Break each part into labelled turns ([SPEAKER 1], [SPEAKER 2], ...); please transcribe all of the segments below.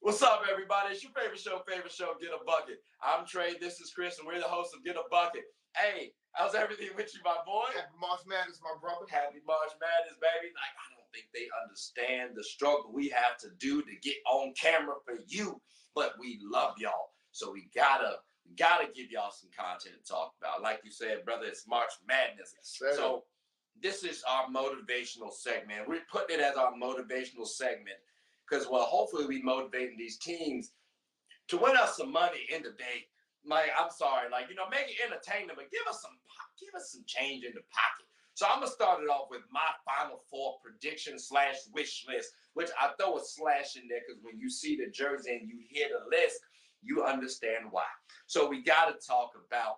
[SPEAKER 1] What's up, everybody? It's your favorite show, Get a Bucket. I'm Trey, this is Chris, and we're the hosts of Get a Bucket. Hey, how's everything with you, my boy?
[SPEAKER 2] Happy March Madness, my brother.
[SPEAKER 1] Happy March Madness, baby. Like, I don't think they understand the struggle we have to do to get on camera for you, but we love y'all. So we gotta give y'all some content to talk about. Like you said, brother, it's March Madness.
[SPEAKER 2] Yes,
[SPEAKER 1] so this is our motivational segment. We're putting it as our motivational segment because, well, hopefully we motivating these teams to win us some money in the day. Like, I'm sorry, like, you know, make it entertaining, but give us some change in the pocket. So I'm gonna start it off with my Final Four prediction / wish list, which I throw a slash in there because when you see the jersey and you hear the list, you understand why. So we gotta talk about.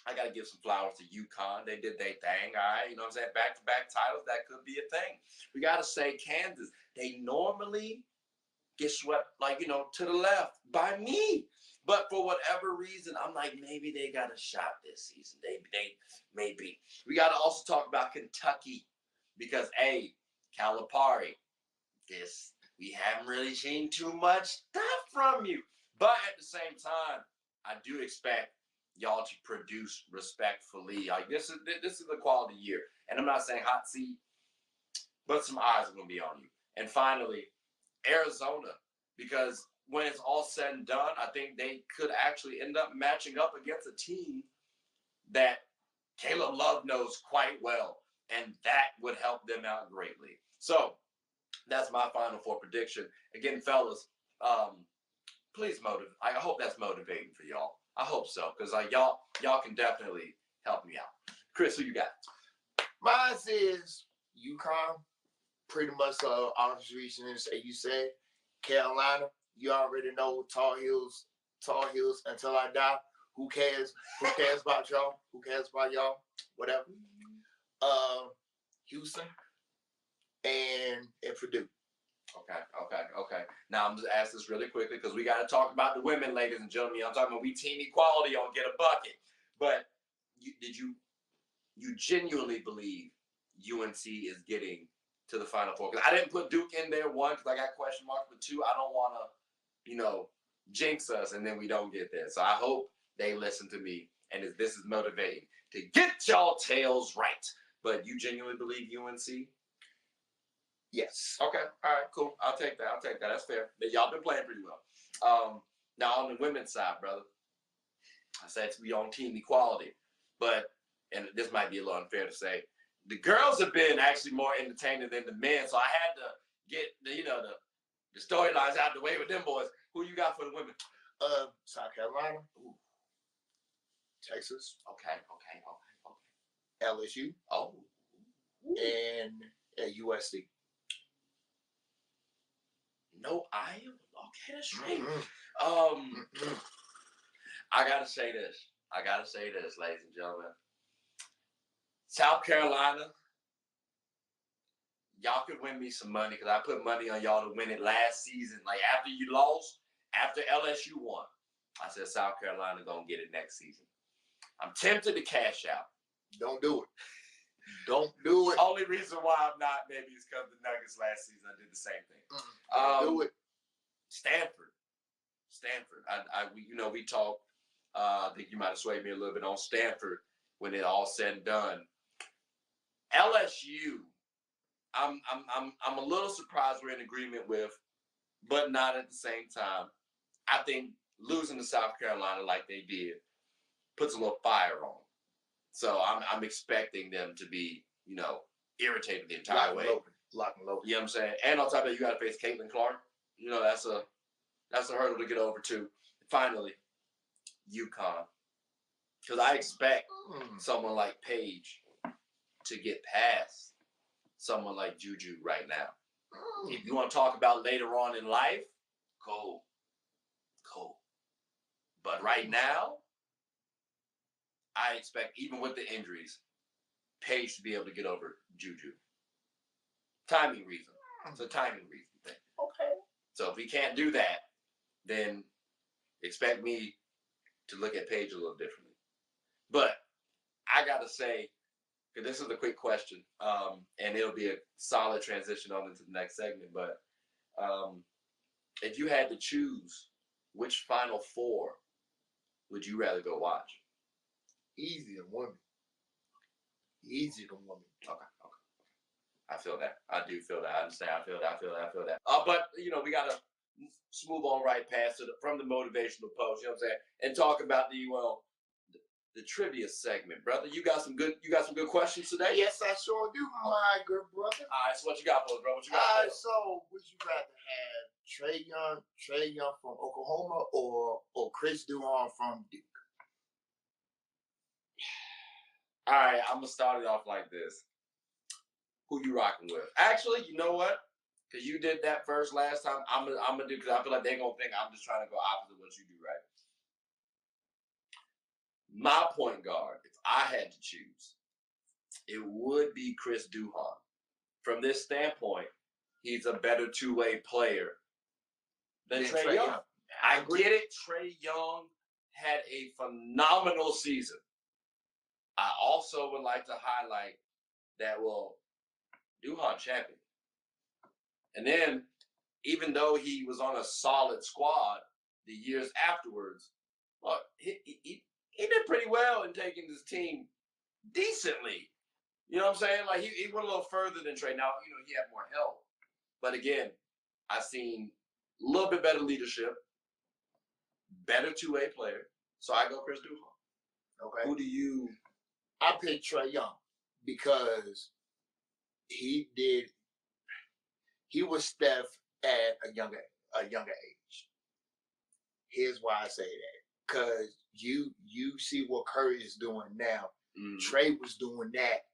[SPEAKER 1] I got to give some flowers to UConn. They did their thing, all right? You know what I'm saying? Back-to-back titles, that could be a thing. We got to say Kansas. They normally get swept, like, you know, to the left by me. But for whatever reason, I'm like, maybe they got a shot this season. They maybe. We got to also talk about Kentucky because, hey, Calipari, we haven't really seen too much stuff from you. But at the same time, I do expect y'all to produce respectfully. Like this is the quality year. And I'm not saying hot seat, but some eyes are gonna be on you. And finally, Arizona, because when it's all said and done, I think they could actually end up matching up against a team that Caleb Love knows quite well, and that would help them out greatly. So that's my Final Four prediction. Again, fellas, please motivate. I hope that's motivating for y'all. I hope so, because like y'all can definitely help me out. Chris, who you got?
[SPEAKER 2] Mine says UConn, pretty much obvious reasons. You said Carolina. You already know Tar Heels until I die. Who cares? Who cares about y'all? Who cares about y'all? Whatever. Houston and Purdue.
[SPEAKER 1] Okay. Now I'm just ask this really quickly because we got to talk about the women, ladies and gentlemen. I'm talking about we team equality on Get a Bucket. But you genuinely believe UNC is getting to the Final Four? Because I didn't put Duke in there, one, because I got question marks, but two, I don't want to, jinx us and then we don't get there. So I hope they listen to me and this is motivating to get y'all tails right. But you genuinely believe UNC?
[SPEAKER 2] Yes.
[SPEAKER 1] Okay. All right. Cool. I'll take that. That's fair. But y'all been playing pretty well. Now on the women's side, brother, I said to be on team equality, and this might be a little unfair to say, the girls have been actually more entertaining than the men. So I had to get the storylines out the way with them boys. Who you got for the women?
[SPEAKER 2] South Carolina.
[SPEAKER 1] Ooh.
[SPEAKER 2] Texas.
[SPEAKER 1] Okay.
[SPEAKER 2] LSU.
[SPEAKER 1] Oh.
[SPEAKER 2] And USC.
[SPEAKER 1] No Iowa. Okay, that's right. I gotta say this, ladies and gentlemen. South Carolina, y'all could win me some money because I put money on y'all to win it last season. Like after you lost, after LSU won, I said South Carolina gonna get it next season. I'm tempted to cash out.
[SPEAKER 2] Don't do it. Don't do it.
[SPEAKER 1] Only reason why I'm not maybe is because the Nuggets last season I did the same thing.
[SPEAKER 2] Do it.
[SPEAKER 1] Stanford. We talked. I think you might have swayed me a little bit on Stanford when it all said and done. LSU, I'm a little surprised we're in agreement with, but not at the same time. I think losing to South Carolina like they did puts a little fire on them. So I'm expecting them to be, irritated the entire way.
[SPEAKER 2] Lock and load.
[SPEAKER 1] You know what I'm saying? And on top of that, you got to face Caitlin Clark. That's a hurdle to get over too. Finally, UConn. Because I expect someone like Paige to get past someone like Juju right now. If you want to talk about later on in life, cool. But right now, I expect, even with the injuries, Paige to be able to get over Juju. Timing reason. It's a timing reason thing.
[SPEAKER 2] Okay.
[SPEAKER 1] So if we can't do that, then expect me to look at Paige a little differently. But I got to say, because this is a quick question, and it'll be a solid transition on into the next segment, but if you had to choose, which Final Four would you rather go watch?
[SPEAKER 2] Easy than women. Easy than women.
[SPEAKER 1] Okay. I feel that. I do feel that. I understand. I feel that. But we gotta move on right past it from the motivational post. You know what I'm saying? And talk about the trivia segment, brother. You got some good questions today?
[SPEAKER 2] Yes, I sure do, my good brother.
[SPEAKER 1] All right, so what you got for us, bro? What you got?
[SPEAKER 2] All right, so would you rather have Trae Young from Oklahoma or Chris Duhon from Duke?
[SPEAKER 1] All right, I'm gonna start it off like this. Who you rocking with? Actually, you know what? Because you did that first last time, I'm gonna do, because I feel like they're gonna think I'm just trying to go opposite what you do, right? My point guard, if I had to choose, it would be Chris Duhon. From this standpoint, he's a better two-way player than Trae Young. I get it. Trae Young had a phenomenal season. I also would like to highlight that, Duhon champion. And then, even though he was on a solid squad the years afterwards, he did pretty well in taking this team decently. You know what I'm saying? Like, he went a little further than Trae. Now, he had more help. But again, I've seen a little bit better leadership, better two-way player. So I go Chris Duhon.
[SPEAKER 2] Okay.
[SPEAKER 1] Who do you?
[SPEAKER 2] I pick Trae Young because he was Steph at a younger age. Here's why I say that. Because you see what Curry is doing now. Mm. Trae was doing that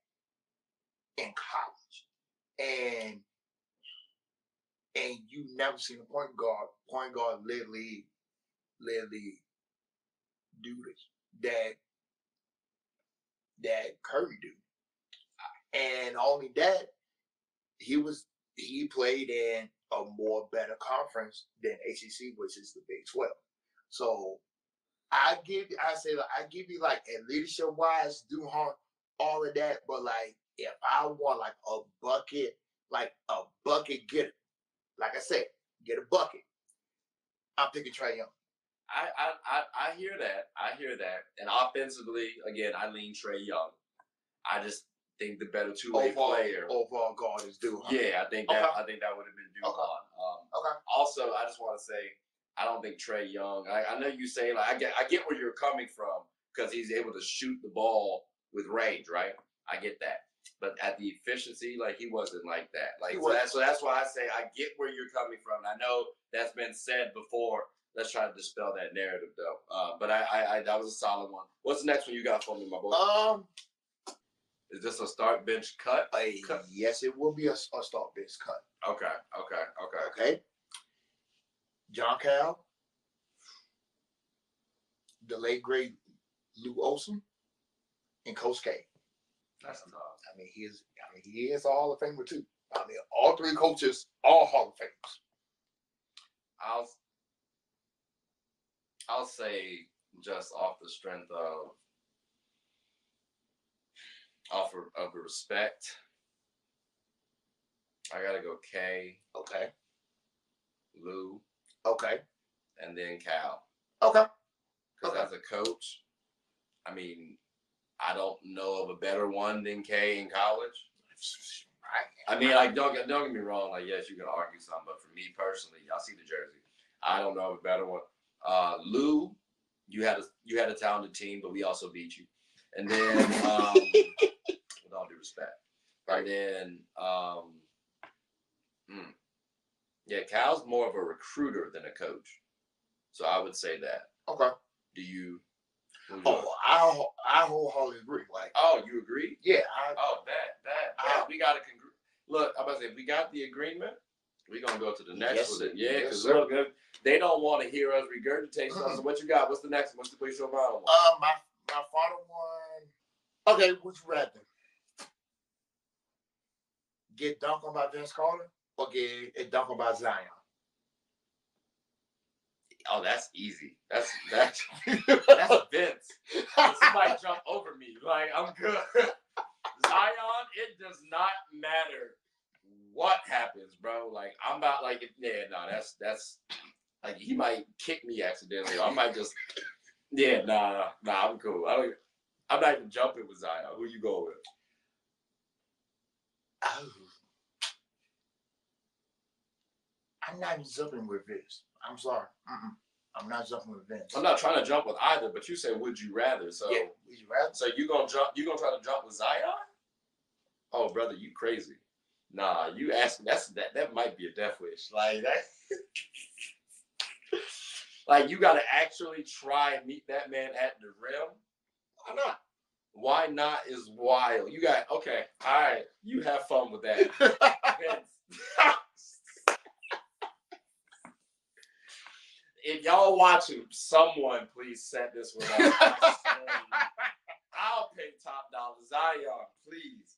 [SPEAKER 2] in college. And you never seen a point guard literally do this that Curry do. And only that, he played in a more better conference than ACC, which is the Big 12. So I give you like, at leadership wise, Duhon, all of that. But like, if I want like a bucket getter, like I said, get a bucket, I'm picking Trae Young.
[SPEAKER 1] I hear that. And offensively, again, I lean Trae Young. I just think the better two-way player
[SPEAKER 2] overall guard is Duhon.
[SPEAKER 1] Yeah, I think that would have been Duhon.
[SPEAKER 2] Okay.
[SPEAKER 1] Also, I just want to say, I don't think Trae Young. I know you say, like, I get where you're coming from, because he's able to shoot the ball with range, right? I get that. But at the efficiency, like, he wasn't like that. Like, so that's why I say I get where you're coming from. I know that's been said before. Let's try to dispel that narrative, though. But I that was a solid one. What's the next one you got for me, my boy? Is this a start bench cut?
[SPEAKER 2] Yes, it will be a start bench cut.
[SPEAKER 1] Okay.
[SPEAKER 2] John Cal, the late great Lou Olson, and Coach K.
[SPEAKER 1] That's enough.
[SPEAKER 2] I mean, he is a Hall of Famer too. I mean, all three coaches are Hall of Famers.
[SPEAKER 1] I'll say, just off the strength of respect, I gotta go K.
[SPEAKER 2] Okay.
[SPEAKER 1] Lou.
[SPEAKER 2] Okay.
[SPEAKER 1] And then Cal.
[SPEAKER 2] Okay.
[SPEAKER 1] Because as a coach, I mean, I don't know of a better one than K in college. I mean, like, don't get me wrong. Like, yes, you can argue something, but for me personally, I see the jersey. I don't know of a better one. Lou, you had a talented team, but we also beat you. And then, with all due respect, and then, Cal's more of a recruiter than a coach, so I would say that.
[SPEAKER 2] Okay.
[SPEAKER 1] Do you?
[SPEAKER 2] I wholeheartedly agree. Like,
[SPEAKER 1] you agree?
[SPEAKER 2] Yeah.
[SPEAKER 1] We got to look. I'm about to say, if we got the agreement, we're gonna go to the next one. Yeah, because look, they don't want to hear us regurgitate stuff. So what you got? What's the next one? What's your final one?
[SPEAKER 2] My final one. Okay, would you rather get dunked on by Vince Carter or get it dunked on by Zion?
[SPEAKER 1] Oh, that's easy. That's Vince. Somebody jump over me. Like, I'm good. Zion, it does not matter what happens, bro. Like I'm about like yeah, no, that's like he might kick me accidentally. Or I might just yeah, I'm cool. I'm not even jumping with Zion. Who you go with?
[SPEAKER 2] Oh, I'm not even jumping with Vince. I'm sorry. I'm not jumping with Vince.
[SPEAKER 1] I'm not trying to jump with either, but you said would you rather? So
[SPEAKER 2] yeah, would you rather?
[SPEAKER 1] So you gonna jump? You gonna try to jump with Zion? Oh, brother, you crazy? Nah, you asking that might be a death wish. Like that. Like you got to actually try and meet that man at the rim.
[SPEAKER 2] Why not?
[SPEAKER 1] Why not is wild. You got okay. All right, you have fun with that. If y'all watching, someone please set this one up. I'll pay top dollar. Zion, please.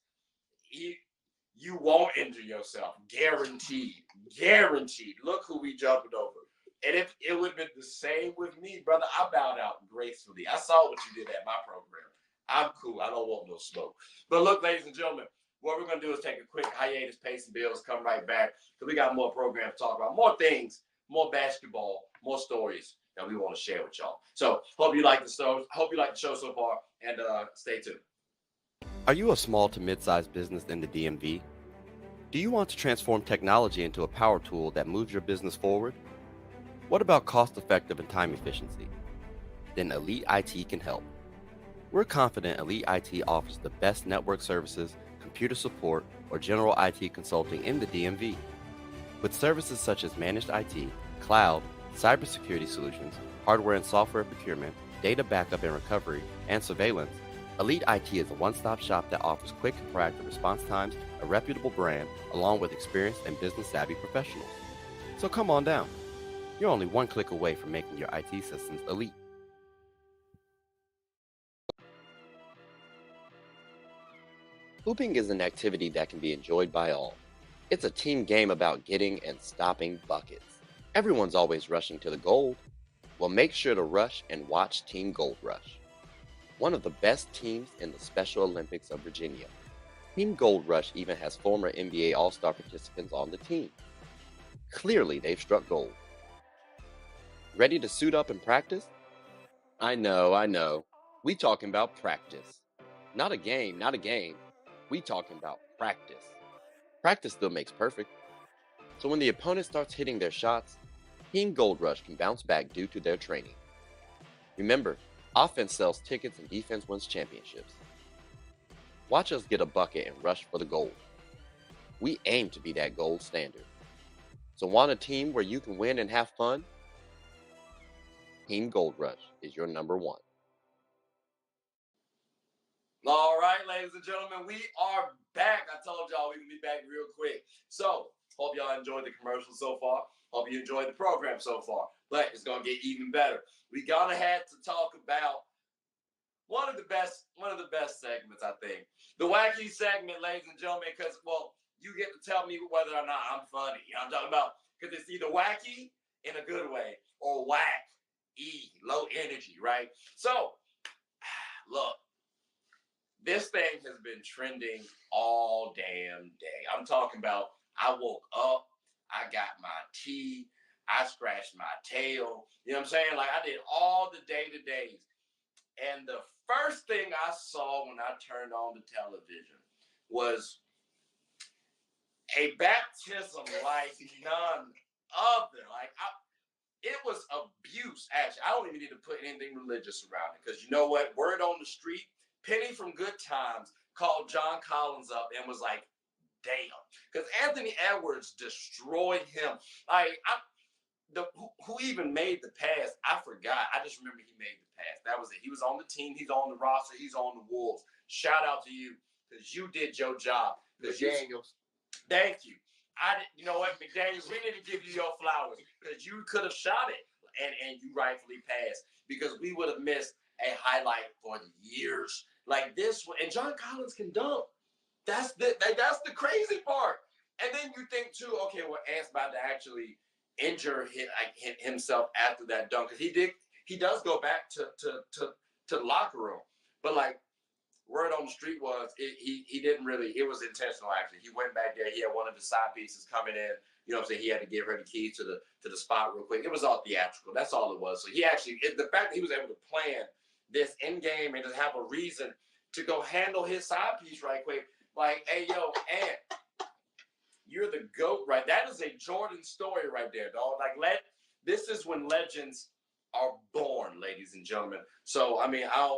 [SPEAKER 1] You won't injure yourself. Guaranteed. Guaranteed. Look who we jumping over. And if it would have been the same with me, brother, I bowed out gracefully. I saw what you did at my program. I'm cool. I don't want no smoke. But look, ladies and gentlemen, what we're going to do is take a quick hiatus, pay some bills, come right back. Because we got more programs to talk about, more things, more basketball, more stories that we want to share with y'all. So hope you like the show. Hope you like the show so far, and stay tuned.
[SPEAKER 3] Are you a small to mid-sized business in the DMV? Do you want to transform technology into a power tool that moves your business forward? What about cost-effective and time efficiency? Then Elite IT can help. We're confident Elite IT offers the best network services, computer support, or general IT consulting in the DMV. With services such as managed IT, cloud, cybersecurity solutions, hardware and software procurement, data backup and recovery, and surveillance, Elite IT is a one-stop shop that offers quick and proactive response times, a reputable brand, along with experienced and business-savvy professionals. So come on down. You're only one click away from making your IT systems elite. Hooping is an activity that can be enjoyed by all. It's a team game about getting and stopping buckets. Everyone's always rushing to the gold. Well, make sure to rush and watch Team Gold Rush, one of the best teams in the Special Olympics of Virginia. Team Gold Rush even has former NBA All-Star participants on the team. Clearly, they've struck gold. Ready to suit up and practice? I know. We talking about practice. Not a game. We talking about practice. Practice still makes perfect. So when the opponent starts hitting their shots, Team Gold Rush can bounce back due to their training. Remember, offense sells tickets and defense wins championships. Watch us get a bucket and rush for the gold. We aim to be that gold standard. So want a team where you can win and have fun? Team Gold Rush is your number one.
[SPEAKER 1] All right, ladies and gentlemen, we are back. I told y'all we would be back real quick. So, hope y'all enjoyed the commercial so far. Hope you enjoyed the program so far. But it's going to get even better. We gonna have to talk about one of the best segments, I think. The Wacky segment, ladies and gentlemen, because, well, you get to tell me whether or not I'm funny. You know what I'm talking about? Because it's either wacky in a good way or whack, low energy, right? So, look. This thing has been trending all damn day. I'm talking about I woke up, I got my tea, I scratched my tail. You know what I'm saying? Like I did all the day-to-days. And the first thing I saw when I turned on the television was a baptism like none other. It was abuse, actually. I don't even need to put anything religious around it. Because you know what? Word on the street, Penny from Good Times called John Collins up and was like, damn. Because Anthony Edwards destroyed him. Who even made the pass? I forgot. I just remember he made the pass. That was it. He was on the team. He's on the roster. He's on the Wolves. Shout out to you because you did your job.
[SPEAKER 2] McDaniels.
[SPEAKER 1] Thank you. You know what, McDaniels, we need to give you your flowers because you could have shot it and you rightfully passed because we would have missed a highlight for years like this one. And John Collins can dunk. That's the crazy part. And then you think too, okay, well, Ant's about to actually injure himself after that dunk because he does go back to the locker room, but like word on the street was he didn't really. It was intentional actually. He went back there. He had one of his side pieces coming in. You know what I'm saying? He had to give her the keys to the spot real quick. It was all theatrical. That's all it was. So he actually, the fact that he was able to plan this in game and to have a reason to go handle his side piece right quick. Like, hey, yo, Ant, you're the GOAT, right? That is a Jordan story right there, dog. Like, this is when legends are born, ladies and gentlemen. So, I mean, I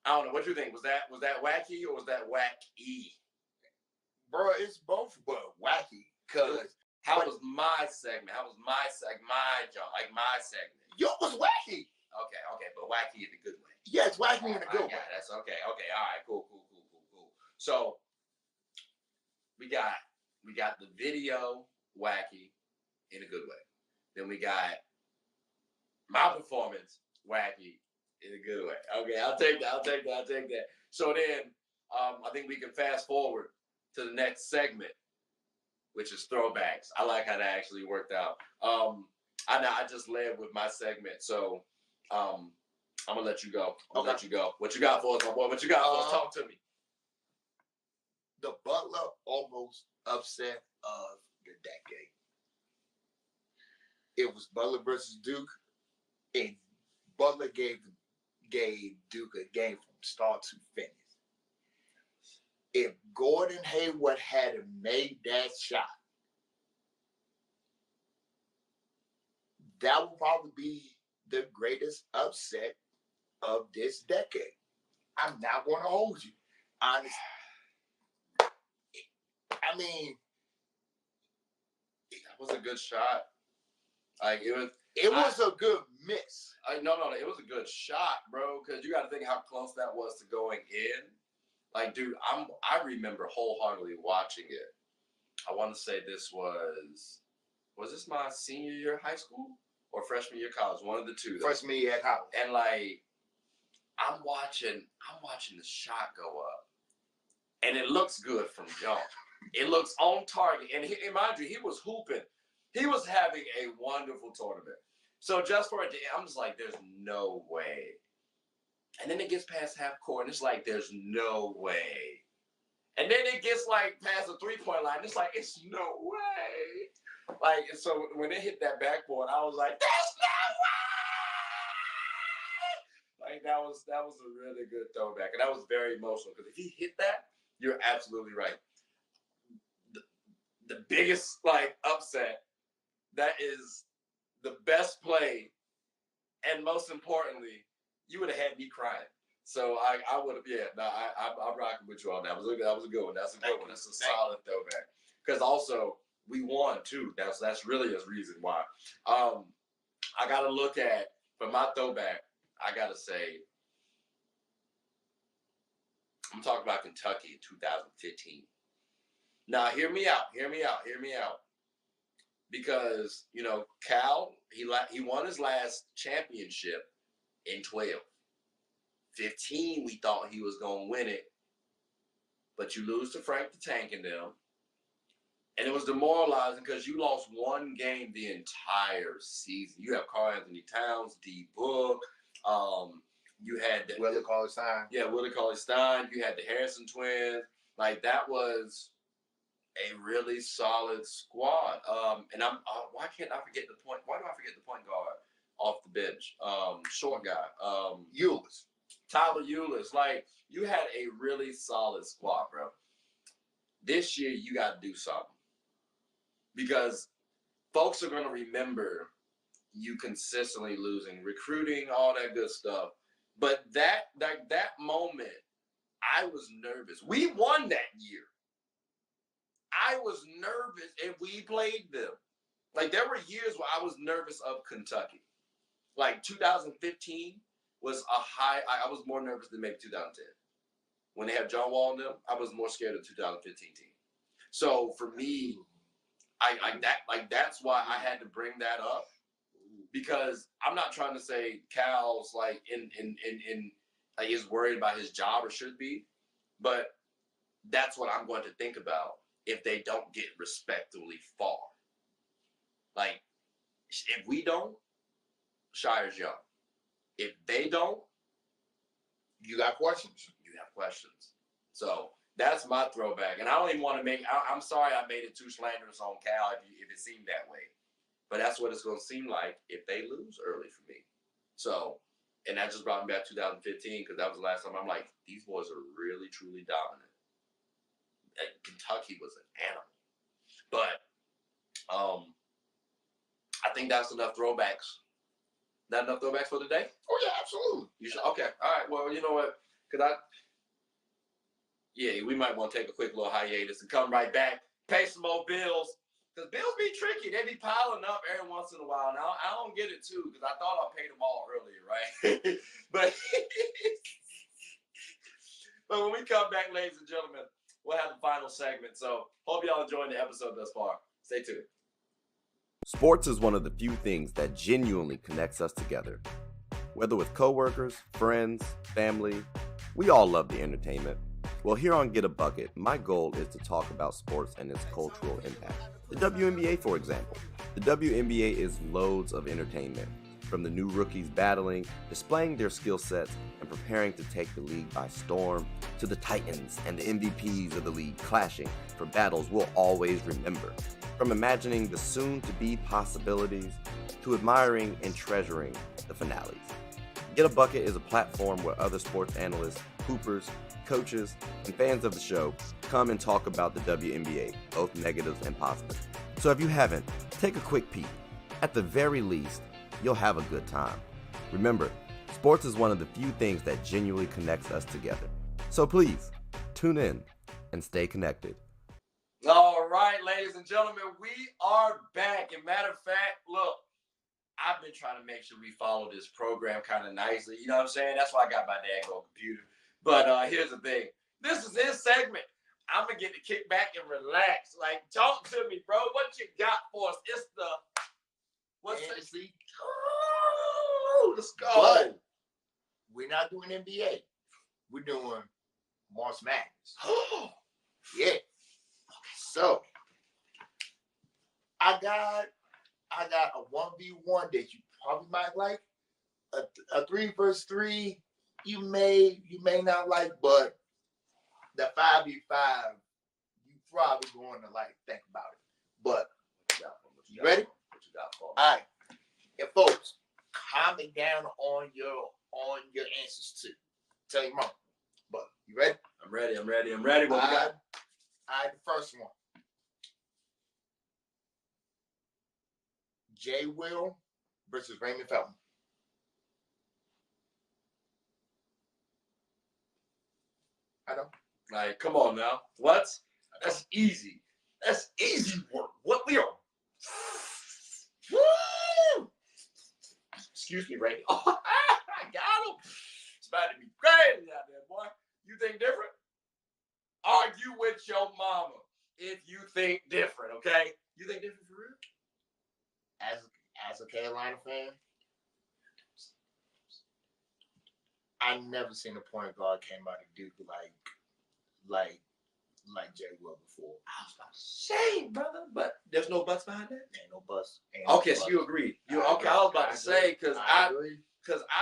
[SPEAKER 1] don't know. What do you think? Was that wacky or was that wacky?
[SPEAKER 2] Bro, it's both but wacky. Cause
[SPEAKER 1] how was my segment? How was my segment? My job, like my segment.
[SPEAKER 2] Yo, was wacky.
[SPEAKER 1] Okay, but wacky in a good way.
[SPEAKER 2] Yeah, it's wacky in a good way.
[SPEAKER 1] That's okay. All right, cool. So we got the video wacky in a good way. Then we got my performance wacky in a good way. Okay, I'll take that. So then I think we can fast forward to the next segment, which is throwbacks. I like how that actually worked out. I just led with my segment, so I'm gonna let you go. Let you go. What you got for us, my boy? What you got for us? Talk to me.
[SPEAKER 2] The Butler almost upset of the decade. It was Butler versus Duke, and Butler gave Duke a game from start to finish. If Gordon Hayward had made that shot, that would probably be the greatest upset of this decade. I'm not going to hold you. Honestly. I mean,
[SPEAKER 1] that was a good shot. Like it
[SPEAKER 2] was a good miss.
[SPEAKER 1] No, it was a good shot, bro. Because you got to think how close that was to going in. Like, dude, I remember wholeheartedly watching it. I want to say this was this my senior year of high school or freshman year of college? One of the two.
[SPEAKER 2] Freshman year of college.
[SPEAKER 1] And like, I'm watching the shot go up, and it looks good from jump. It looks on target, and mind you, he was hooping. He was having a wonderful tournament. So just for it to end, I'm just like, there's no way. And then it gets past half court, and it's like, there's no way. And then it gets like past the 3-point line, it's like, it's no way. Like, so when it hit that backboard, I was like, there's no way. Like that was a really good throwback, and that was very emotional because if he hit that, you're absolutely right. The biggest like upset, that is the best play, and most importantly, you would have had me crying. So I would have, I'm rocking with you on that. That was a good one. That's a good one. That's a solid throwback. Because also we won too. That's really a reason why. I gotta look at for my throwback. I gotta say, I'm talking about Kentucky in 2015. Now hear me out. Because Cal, he won his last championship in 12. 15, we thought he was going to win it, but you lose to Frank the Tank and them, and it was demoralizing because you lost one game the entire season. You have Karl Anthony Towns, D Book, you had
[SPEAKER 2] Willie Cauley-Stein.
[SPEAKER 1] Yeah, Willie Cauley-Stein. You had the Harrison twins. Like that was a really solid squad. And why can't I forget the point? Why do I forget the point guard off the bench? Short guy.
[SPEAKER 2] Eulis.
[SPEAKER 1] Tyler Eulis. Like, you had a really solid squad, bro. This year, you got to do something. Because folks are going to remember you consistently losing, recruiting, all that good stuff. But that moment, I was nervous. We won that year. I was nervous, and we played them. Like, there were years where I was nervous of Kentucky. Like, 2015 was a high. I was more nervous than maybe 2010. When they had John Wall in them, I was more scared of the 2015 team. So, for me, that's why I had to bring that up. Because I'm not trying to say Cal's, like, like, is worried about his job or should be. But that's what I'm going to think about if they don't get respectably far. Like, if we don't, Shire's young. If they don't,
[SPEAKER 2] you got questions.
[SPEAKER 1] You have questions. So that's my throwback. And I don't even want to make, I'm sorry I made it too slanderous on Cal if it seemed that way. But that's what it's going to seem like if they lose early for me. So, and that just brought me back to 2015 because that was the last time I'm like, these boys are really, truly dominant. Kentucky was an animal. But I think that's enough throwbacks. Not enough throwbacks for today?
[SPEAKER 2] Oh, yeah, absolutely.
[SPEAKER 1] You should. Okay. All right. Well, you know what? We might want to take a quick little hiatus and come right back, pay some more bills. Because bills be tricky. They be piling up every once in a while. Now, I don't get it, too, because I thought I paid them all earlier, right? but when we come back, ladies and gentlemen, we'll have the final segment. So hope y'all enjoyed the episode thus far. Stay tuned.
[SPEAKER 3] Sports is one of the few things that genuinely connects us together. Whether with coworkers, friends, family, we all love the entertainment. Well, here on Get a Bucket, my goal is to talk about sports and its cultural impact. The WNBA, for example. The WNBA is loads of entertainment, from the new rookies battling, displaying their skill sets, and preparing to take the league by storm, to the titans and the MVPs of the league clashing for battles we'll always remember. From imagining the soon-to-be possibilities, to admiring and treasuring the finales. Get a Bucket is a platform where other sports analysts, hoopers, coaches, and fans of the show come and talk about the WNBA, both negatives and positives. So if you haven't, take a quick peek. At the very least, you'll have a good time. Remember, sports is one of the few things that genuinely connects us together. So please, tune in and stay connected.
[SPEAKER 1] All right, ladies and gentlemen, we are back. And matter of fact, look, I've been trying to make sure we follow this program kind of nicely. You know what I'm saying? That's why I got my daggone computer. But here's the thing. This is his segment. I'm going to get to kick back and relax. Like, talk to me, bro. What you got for us? It's the... What's
[SPEAKER 2] Fantasy.
[SPEAKER 1] Oh, let's go.
[SPEAKER 2] But we're not doing NBA. We're doing March Madness. Yeah. So I got a 1v1 that you probably might like. A 3 versus 3 you may not like, but the 5v5 you probably going to like think about it. But you ready?
[SPEAKER 1] What you got for me?
[SPEAKER 2] All right. And folks, comment down on your answers too. Tell your mom. But you ready?
[SPEAKER 1] I'm ready. What we got?
[SPEAKER 2] All right, the first one. Jay Will versus Raymond Felton. I know.
[SPEAKER 1] Like, come on now. What? That's easy. That's easy work. What we are. Woo! Excuse me, Ray. Oh, I got him. It's about to be crazy out there, boy. You think different? Argue with your mama if you think different, okay? You think different for real?
[SPEAKER 2] As a Carolina fan, I never seen a point guard came out of Duke like Jay Will before.
[SPEAKER 1] I was about to say, brother, but there's no buts behind that.
[SPEAKER 2] Ain't no bust.
[SPEAKER 1] Okay, so you agree. I was about to say because I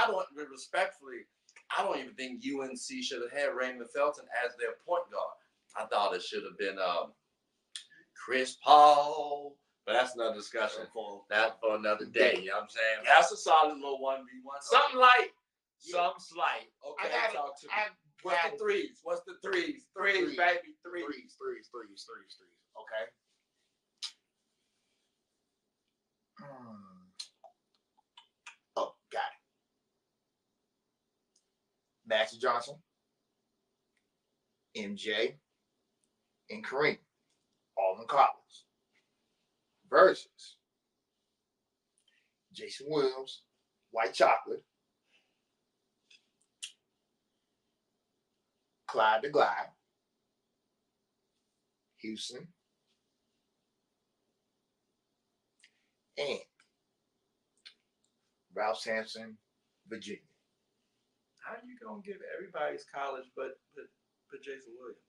[SPEAKER 1] don't respectfully, I don't even think UNC should have had Raymond Felton as their point guard. I thought it should have been Chris Paul. But that's another discussion for another day. You know what I'm saying? That's a solid little 1v1. Something light.
[SPEAKER 2] Yeah.
[SPEAKER 1] Some slight. Okay, talk to me. What's the threes? What's the threes? Threes, baby. Threes.
[SPEAKER 2] Okay. Oh, got it. Magic Johnson, MJ, and Kareem, all in college. Versus Jason Williams, White Chocolate, Clyde the Glide, Houston, and Ralph Sampson, Virginia.
[SPEAKER 1] How are you gonna give everybody's college but Jason Williams?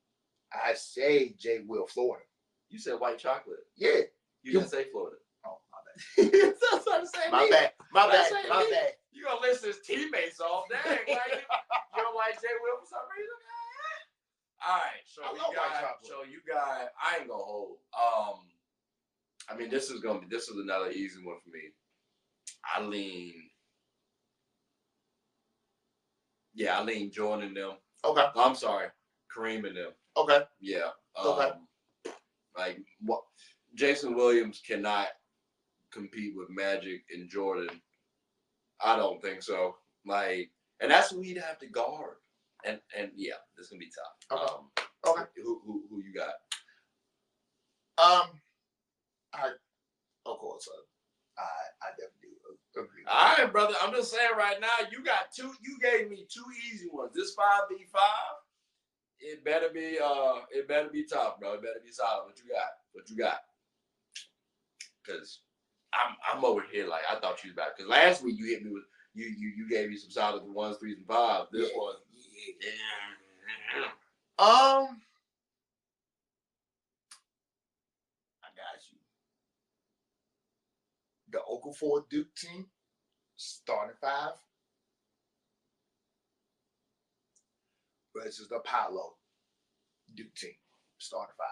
[SPEAKER 2] I say J. Will, Florida.
[SPEAKER 1] You said White Chocolate.
[SPEAKER 2] Yeah.
[SPEAKER 1] You didn't say Florida.
[SPEAKER 2] Oh, my bad.
[SPEAKER 1] That's what I'm saying.
[SPEAKER 2] My bad.
[SPEAKER 1] You gonna list his teammates off? Dang, like, you don't like Jay Will for some reason? All right, so
[SPEAKER 2] I
[SPEAKER 1] we
[SPEAKER 2] love white
[SPEAKER 1] got.
[SPEAKER 2] chocolate.
[SPEAKER 1] So you got. I ain't gonna hold. I mean, this is another easy one for me. I lean. Yeah, I lean Jordan and them.
[SPEAKER 2] Okay.
[SPEAKER 1] I'm sorry, Kareem and them.
[SPEAKER 2] Okay.
[SPEAKER 1] Yeah.
[SPEAKER 2] Okay.
[SPEAKER 1] Like what? Jason Williams cannot compete with Magic and Jordan. I don't think so. Like, and that's who he'd have to guard. And yeah, this is gonna be tough.
[SPEAKER 2] Okay.
[SPEAKER 1] Okay. Who you got?
[SPEAKER 2] Of course, I definitely agree.
[SPEAKER 1] All right, brother. I'm just saying right now, you got two. You gave me two easy ones. This 5v5, it better be tough, bro. It better be solid. What you got? Because I'm over here like I thought you was back. Because last week you hit me with you gave me some solid 1s, 3s, and 5s. This one, yeah.
[SPEAKER 2] I got you. The Okafor Duke team, starting 5, versus the Paolo Duke team, starting 5.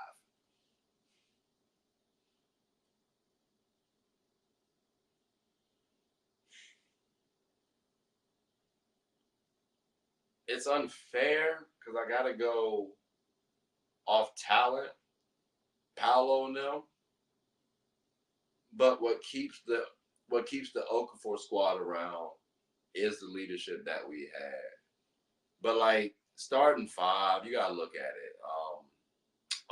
[SPEAKER 1] It's unfair because I gotta go off talent, Paolo and them. But what keeps the Okafor squad around is the leadership that we had. But like starting 5, you gotta look at it.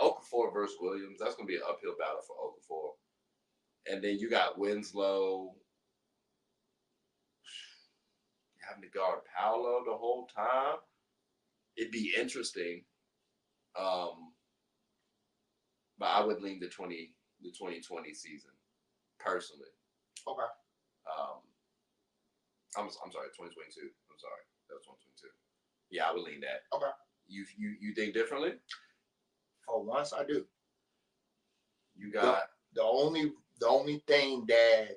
[SPEAKER 1] Okafor versus Williams, that's gonna be an uphill battle for Okafor. And then you got Winslow having to guard Paolo the whole time. It'd be interesting. But I would lean the 2020 season personally.
[SPEAKER 2] Okay.
[SPEAKER 1] I'm sorry, 2022. I'm sorry, that was 2022. Yeah, I would lean that.
[SPEAKER 2] Okay.
[SPEAKER 1] You think differently?
[SPEAKER 2] For once, I do.
[SPEAKER 1] You got
[SPEAKER 2] the only thing that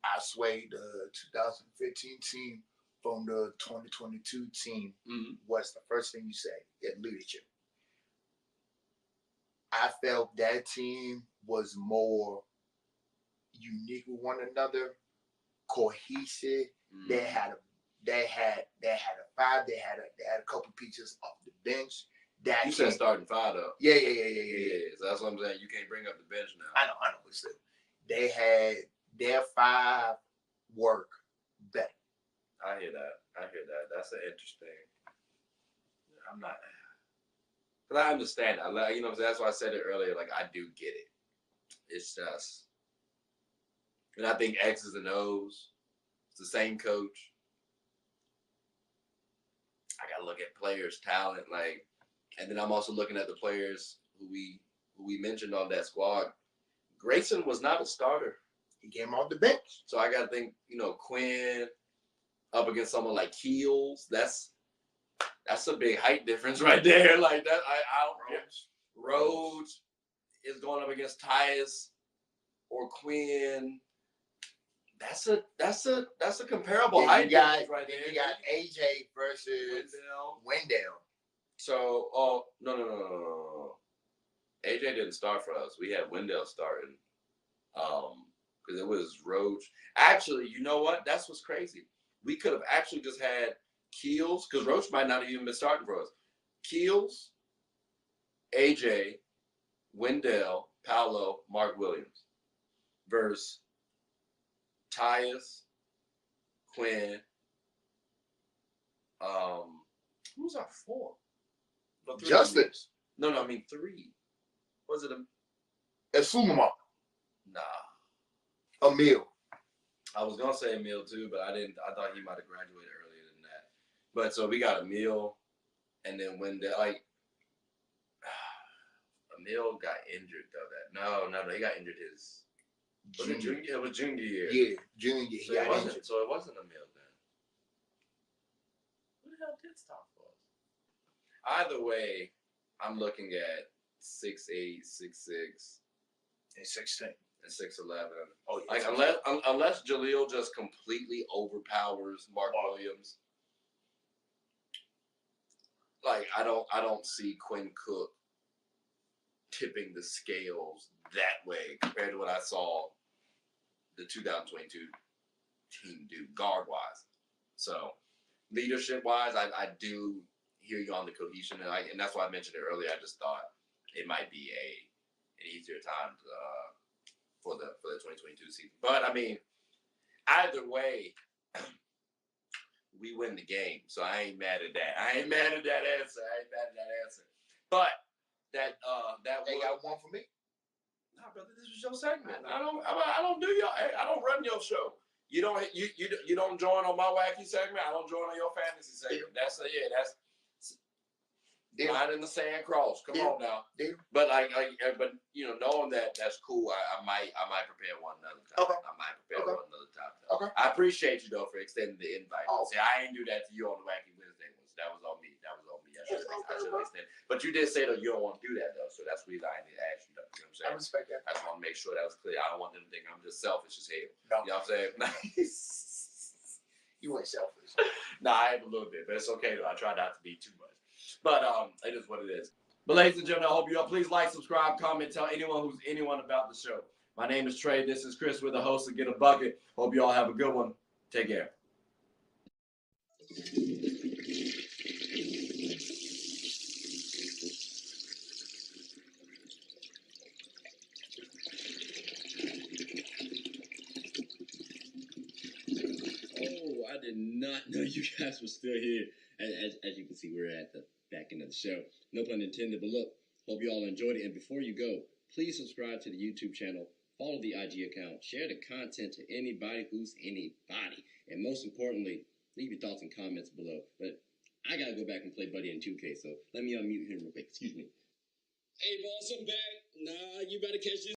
[SPEAKER 2] I swayed the 2015 team from the 2022 team was the first thing you said, leadership. I felt that team was more unique with one another, cohesive. They had a 5. They had a couple pieces off the bench. That
[SPEAKER 1] you said starting 5 though.
[SPEAKER 2] Yeah.
[SPEAKER 1] So that's what I'm saying. You can't bring up the bench now.
[SPEAKER 2] I know. But still, they had their 5 work better.
[SPEAKER 1] I hear that. That's an interesting. I'm not. Because I understand. That's why I said it earlier. Like I do get it. It's just, and I think X's and O's. It's the same coach. I gotta look at players' talent, like, and then I'm also looking at the players who we mentioned on that squad. Grayson was not a starter.
[SPEAKER 2] He came off the bench.
[SPEAKER 1] So I gotta think, Quinn up against someone like Keels. That's a big height difference right there. Like that, I don't get. Rhodes is going up against Tyus or Quinn. That's a comparable height difference right there.
[SPEAKER 2] You got AJ versus Wendell.
[SPEAKER 1] So, no. AJ didn't start for us. We had Wendell starting, because it was Rhodes. Actually, you know what? That's what's crazy. We could have actually just had Keels, because Roach might not have even been starting for us. Keels, AJ, Wendell, Paolo, Mark Williams versus Tyus, Quinn. Who's our 4?
[SPEAKER 2] Justice.
[SPEAKER 1] No, I mean 3. Was it
[SPEAKER 2] Esumama.
[SPEAKER 1] Nah.
[SPEAKER 2] Emil.
[SPEAKER 1] I was gonna say Emil too, but I didn't. I thought he might have graduated earlier than that. But so we got Emil, and then when Emil got injured though. No, he got injured it was junior year.
[SPEAKER 2] Yeah, junior year.
[SPEAKER 1] So it wasn't Emil then. Who the hell did stop for us? Either way, I'm looking at 6'8", 6'6",
[SPEAKER 2] and 16.
[SPEAKER 1] And 6'11".
[SPEAKER 2] Oh, yeah.
[SPEAKER 1] Like unless Jaleel just completely overpowers Mark Williams. like I don't see Quinn Cook tipping the scales that way compared to what I saw the 2022 team do guard wise. So leadership wise, I do hear you on the cohesion, and that's why I mentioned it earlier. I just thought it might be an easier time for the 2022 season. But I mean, either way, we win the game, so I ain't mad at that. I ain't mad at that answer. But that
[SPEAKER 2] They got one for me.
[SPEAKER 1] nah, brother, this was your segment. I don't do your. I don't run your show. You don't join on my wacky segment. I don't join on your fantasy segment. That's line in the sand cross. Come on now. But but knowing that, that's cool. I might prepare one another time.
[SPEAKER 2] Okay.
[SPEAKER 1] I might prepare one another time.
[SPEAKER 2] Okay.
[SPEAKER 1] I appreciate you though for extending the invite.
[SPEAKER 2] Oh.
[SPEAKER 1] See, I ain't do that to you on the Wacky Wednesday ones. That was on me. I should have extended. But you did say that you don't want to do that though, so that's the reason I need to ask you. You know what I'm saying?
[SPEAKER 2] I respect that.
[SPEAKER 1] I just want to make sure that was clear. I don't want them to think I'm just selfish as hell.
[SPEAKER 2] No.
[SPEAKER 1] You know what I'm saying?
[SPEAKER 2] You ain't selfish.
[SPEAKER 1] Nah, I am a little bit, but it's okay though. I try not to be too much. But it is what it is. But ladies and gentlemen, I hope you all please like, subscribe, comment, tell anyone about the show. My name is Trey. This is Chris. We're the host of Get a Bucket. Hope you all have a good one. Take care.
[SPEAKER 4] Oh, I did not know you guys were still here. As you can see, we're at the back end of the show. No pun intended, but look, hope you all enjoyed it. And before you go, please subscribe to the YouTube channel, follow the IG account, share the content to anybody who's anybody. And most importantly, leave your thoughts and comments below. But I got to go back and play Buddy in 2K, so let me unmute him real quick. Excuse me. Hey, boss, I'm back. Nah, you better catch this.